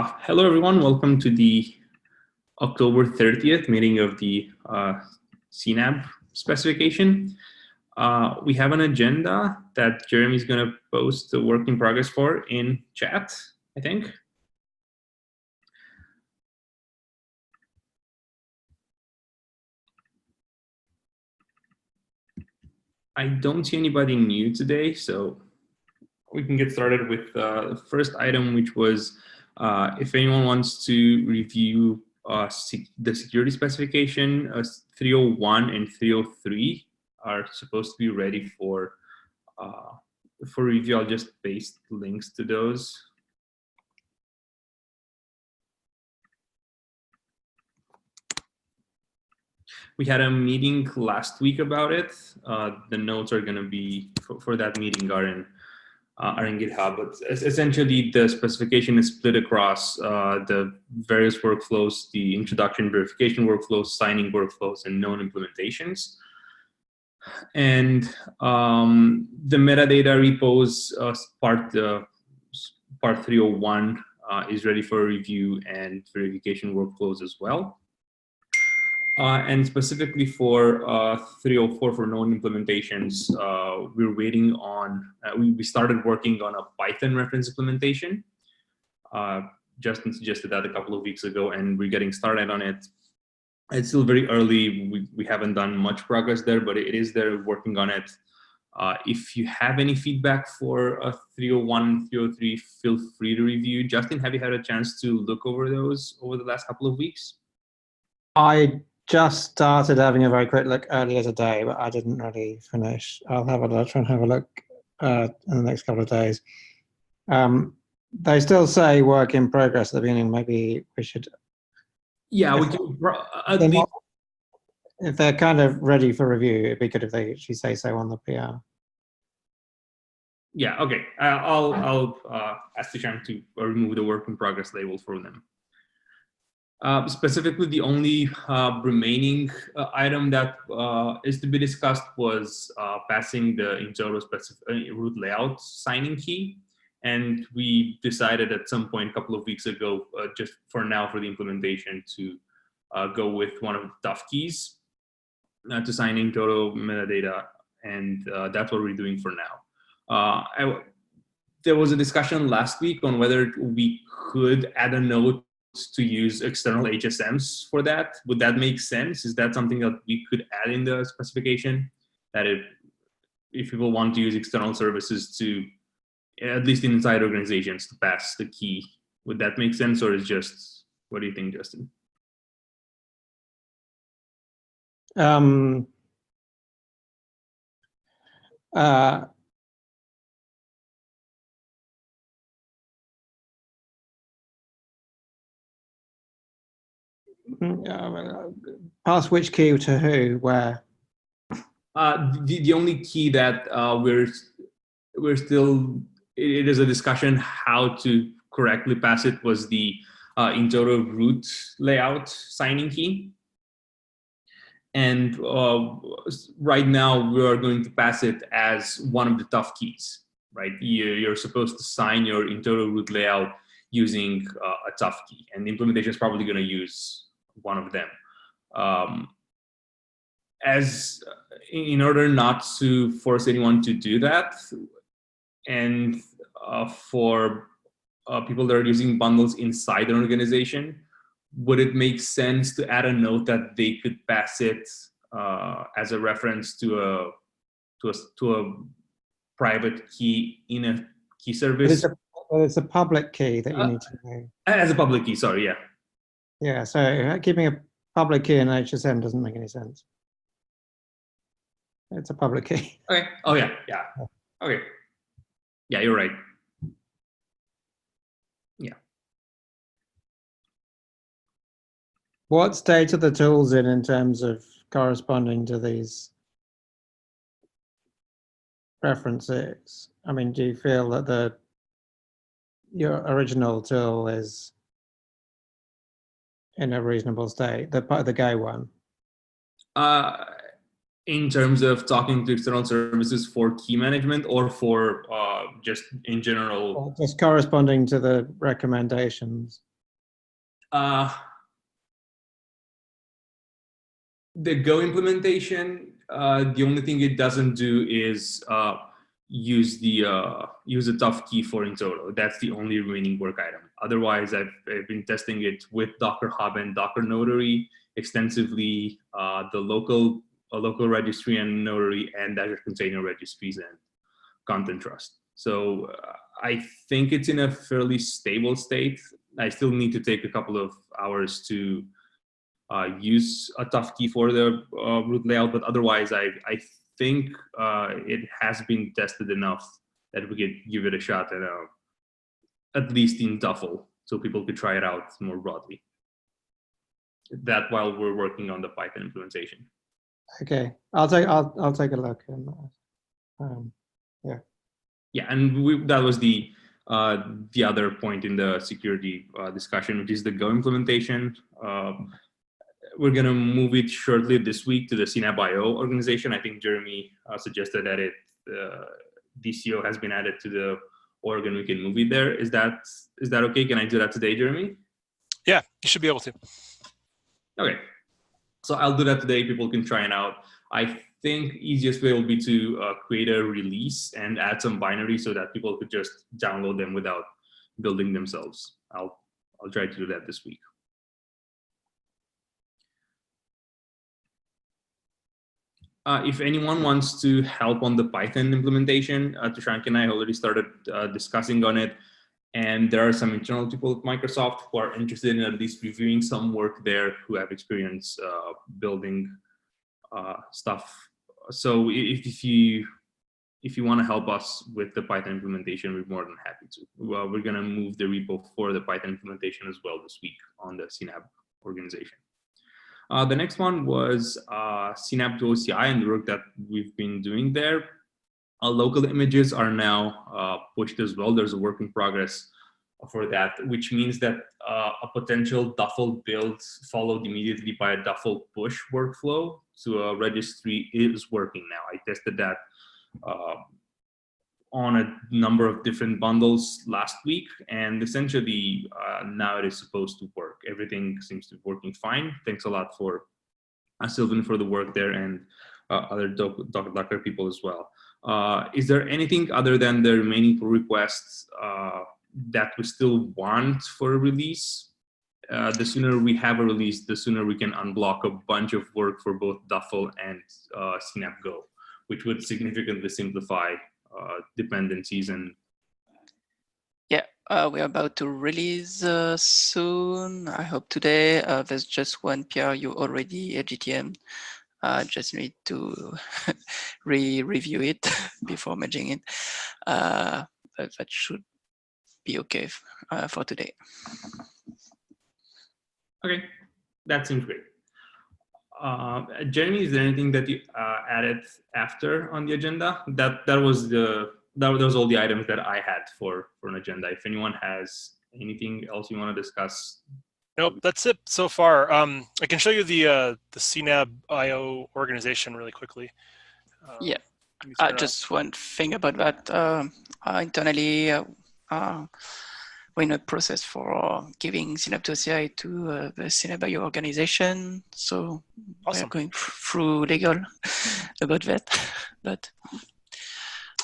Hello, everyone. Welcome to the October 30th meeting of the CNAB specification. We have an agenda that Jeremy's going to post the work in progress for in chat, I think. I don't see anybody new today, so we can get started with the first item, which was if anyone wants to review the security specification, 301 and 303 are supposed to be ready for review. I'll just paste links to those. We had a meeting last week about it. The notes are going to be for that meeting are in GitHub, but essentially the specification is split across the various workflows, the introduction, verification workflows, signing workflows, and known implementations. And the metadata repos part 301 is ready for review, and verification workflows as well. And specifically for 304 for known implementations, we're waiting on, we started working on a Python reference implementation. Justin suggested that a couple of weeks ago, and we're getting started on it. It's still very early. We haven't done much progress there, but it is there, working on it. If you have any feedback for 301 and 303, feel free to review. Justin, have you had a chance to look over those over the last couple of weeks? I just started having a very quick look earlier today, but I didn't really finish. I'll try and have a look in the next couple of days. They still say work in progress at the beginning. Maybe we should. Yeah, we can. If they're kind of ready for review, it'd be good if they actually say so on the PR. Yeah. Okay. I'll ask Tishan to remove the work in progress label for them. Specifically, the only remaining item that is to be discussed was passing the in-toto root layout signing key. And we decided at some point a couple of weeks ago, just for now for the implementation, to go with one of the tough keys to sign in-toto metadata. And that's what we're doing for now. There was a discussion last week on whether we could add a note to use external HSMs for that. Would that make sense? Is that something that we could add in the specification? That if people want to use external services to, at least inside organizations, to pass the key, would that make sense, or is just, what do you think, Justin? Pass which key to who, where? The only key that we're still, it is a discussion how to correctly pass it, was the in-toto root layout signing key. And right now we are going to pass it as one of the tough keys, right? You're supposed to sign your in-toto root layout using a tough key, and the implementation is probably going to use one of them. In order not to force anyone to do that, and for people that are using bundles inside an organization, would it make sense to add a note that they could pass it as a reference to a private key in a key service? It's a public key that you need to know. As a public key, sorry, yeah. Yeah, so keeping a public key in HSM doesn't make any sense. It's a public key. Okay. Oh, yeah. Okay. Yeah, you're right. Yeah. What state are the tools in terms of corresponding to these references? I mean, do you feel that your original tool is in a reasonable state, the Go one? In terms of talking to external services for key management, or for just in general? Or just corresponding to the recommendations. The Go implementation, the only thing it doesn't do is use a tough key for in-toto. That's the only remaining work item. Otherwise, I've been testing it with Docker Hub and Docker Notary extensively, the local registry and Notary, and Azure Container Registries and Content Trust. So I think it's in a fairly stable state. I still need to take a couple of hours to use a tough key for the root layout, but otherwise I think it has been tested enough that we could give it a shot at least in Duffle, so people could try it out more broadly. That while we're working on the Python implementation. Okay, I'll take a look. And, yeah. Yeah, and that was the other point in the security discussion, which is the Go implementation. We're going to move it shortly this week to the cnab-to-oci organization. I think Jeremy suggested that DCO has been added to the org and we can move it there. Is that okay? Can I do that today, Jeremy? Yeah, you should be able to. Okay, so I'll do that today. People can try it out. I think easiest way will be to create a release and add some binary so that people could just download them without building themselves. I'll try to do that this week. If anyone wants to help on the Python implementation, Tushank and I already started discussing on it. And there are some internal people at Microsoft who are interested in at least reviewing some work there, who have experience building stuff. So if you want to help us with the Python implementation, we're more than happy to. Well, we're going to move the repo for the Python implementation as well this week on the CNAB organization. The next one was cnab-to-oci and the work that we've been doing there. Local images are now pushed as well. There's a work in progress for that, which means that a potential Duffle build followed immediately by a Duffle push workflow to a registry is working now. I tested that on a number of different bundles last week, and essentially now it is supposed to work. Everything seems to be working fine. Thanks a lot for Sylvan for the work there, and other Docker people as well. Is there anything other than the remaining pull requests that we still want for a release? The sooner we have a release, the sooner we can unblock a bunch of work for both Duffle and cnab-go, which would significantly simplify dependencies. And yeah, we're about to release soon. I hope today. There's just one PR you already GTM. Just need to review it before merging it. That should be okay for today. Okay, that seems great. Jeremy, is there anything that you added after on the agenda? That was all the items that I had for an agenda. If anyone has anything else you want to discuss. Nope, that's it so far. I can show you the cnab-to-oci organization really quickly. Yeah, just one thing about that. Internally, we're in a process for giving cnab-to-oci to the cnab-to-oci organization. So awesome. we're going through legal about that. But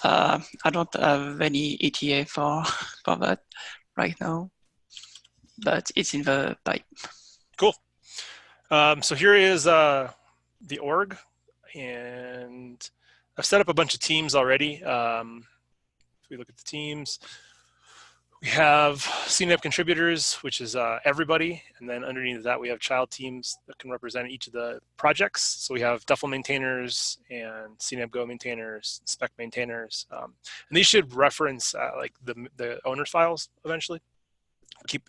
I don't have any ETA for that right now. But it's in the pipe. Cool. So here is the org, and I've set up a bunch of teams already. If we look at the teams, we have CNAB contributors, which is everybody, and then underneath that we have child teams that can represent each of the projects. So we have Duffle maintainers and cnab-go maintainers, spec maintainers, and these should reference like the owner's files eventually.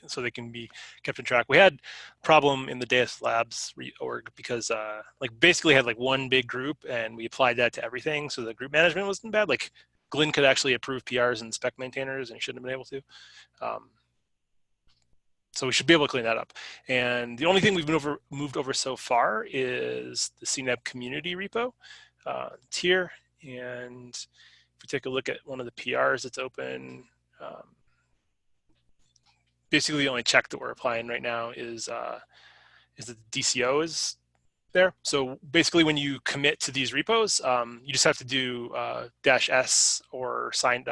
So they can be kept in track. We had a problem in the DS Labs org because like basically had like one big group and we applied that to everything. So the group management wasn't bad. Like Glenn could actually approve PRs and spec maintainers and he shouldn't have been able to. So we should be able to clean that up. And the only thing we've moved over so far is the CNAB community repo. It's here. And if we take a look at one of the PRs that's open, basically the only check that we're applying right now is that the DCO is there. So basically when you commit to these repos, you just have to do -s or -- signed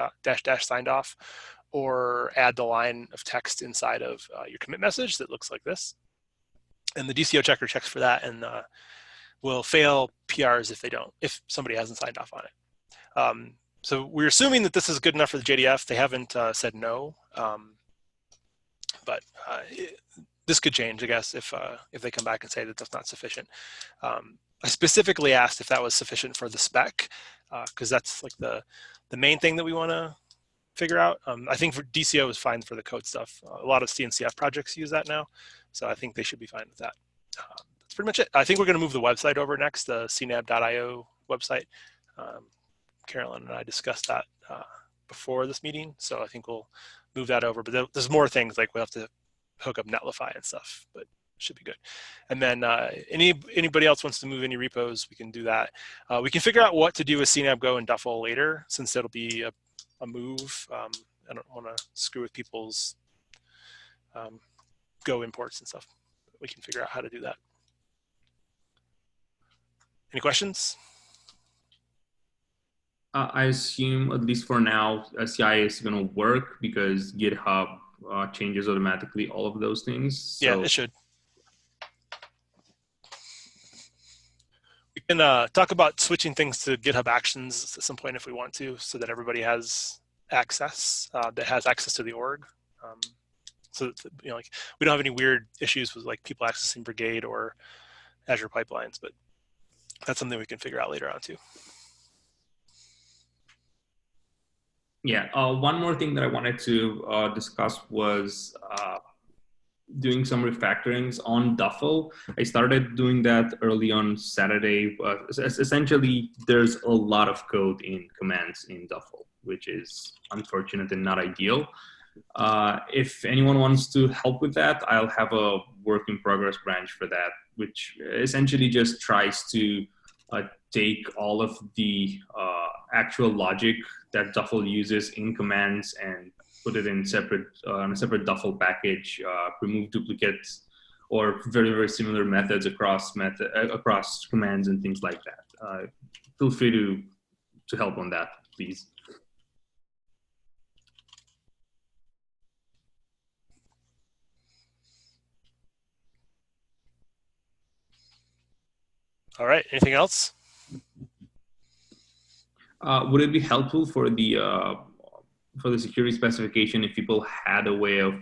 off, or add the line of text inside of your commit message that looks like this. And the DCO checker checks for that and will fail PRs if somebody hasn't signed off on it. So we're assuming that this is good enough for the JDF. They haven't said no, but this could change, I guess, if they come back and say that that's not sufficient. I specifically asked if that was sufficient for the spec, because that's like the main thing that we want to figure out. I think for DCO is fine for the code stuff. A lot of CNCF projects use that now, so I think they should be fine with that. That's pretty much it. I think we're going to move the website over next, the cnab.io website. Carolyn and I discussed that before this meeting, so I think we'll move that over. But there's more things, like we'll have to hook up Netlify and stuff, but it should be good. And then anybody else wants to move any repos, we can do that. We can figure out what to do with CNAB Go and Duffle later, since it'll be a move. I don't want to screw with people's Go imports and stuff. We can figure out how to do that. Any questions? I assume, at least for now, CI is going to work because GitHub changes automatically all of those things. So. Yeah, it should. We can talk about switching thwe to GitHub Actions at some point if we want to, so that everybody has access, that has access to the org. So that, like, we don't have any weird issues with like people accessing Brigade or Azure pipelines, but that's something we can figure out later on too. Yeah, one more thing that I wanted to discuss was doing some refactorings on Duffle. I started doing that early on Saturday. Essentially, there's a lot of code in commands in Duffle, which is unfortunate and not ideal. If anyone wants to help with that, I'll have a work in progress branch for that, which essentially just tries to take all of the actual logic that Duffle uses in commands and put it in a separate Duffle package, remove duplicates or very, very similar methods across commands and things like that. Feel free to help on that, please. All right, anything else? Would it be helpful for the security specification if people had a way of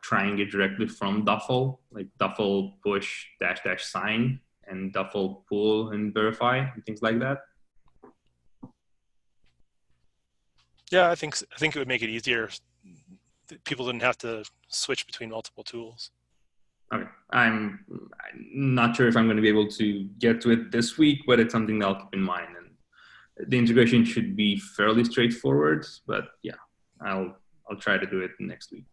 trying it directly from Duffle, like Duffle push -- sign and Duffle pull and verify and things like that? Yeah, I think it would make it easier. People didn't have to switch between multiple tools. Okay, I'm not sure if I'm going to be able to get to it this week, but it's something that I'll keep in mind. And the integration should be fairly straightforward, but yeah, I'll try to do it next week.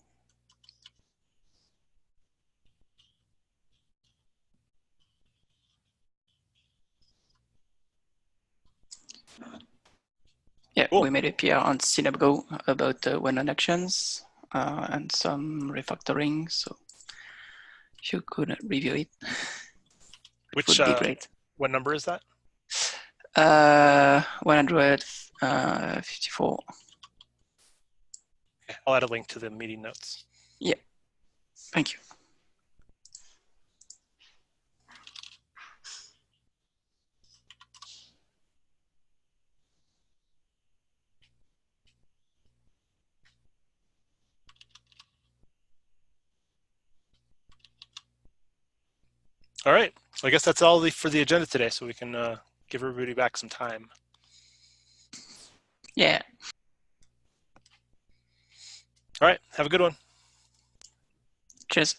Yeah, Cool. We made a PR on cnab Go about well-known actions and some refactoring. So if you could review it, Which would be great. What number is that? 154. Okay, I'll add a link to the meeting notes. Yeah, thank you. All right, so I guess that's all for the agenda today, so we can give everybody back some time. Yeah. All right, have a good one. Cheers.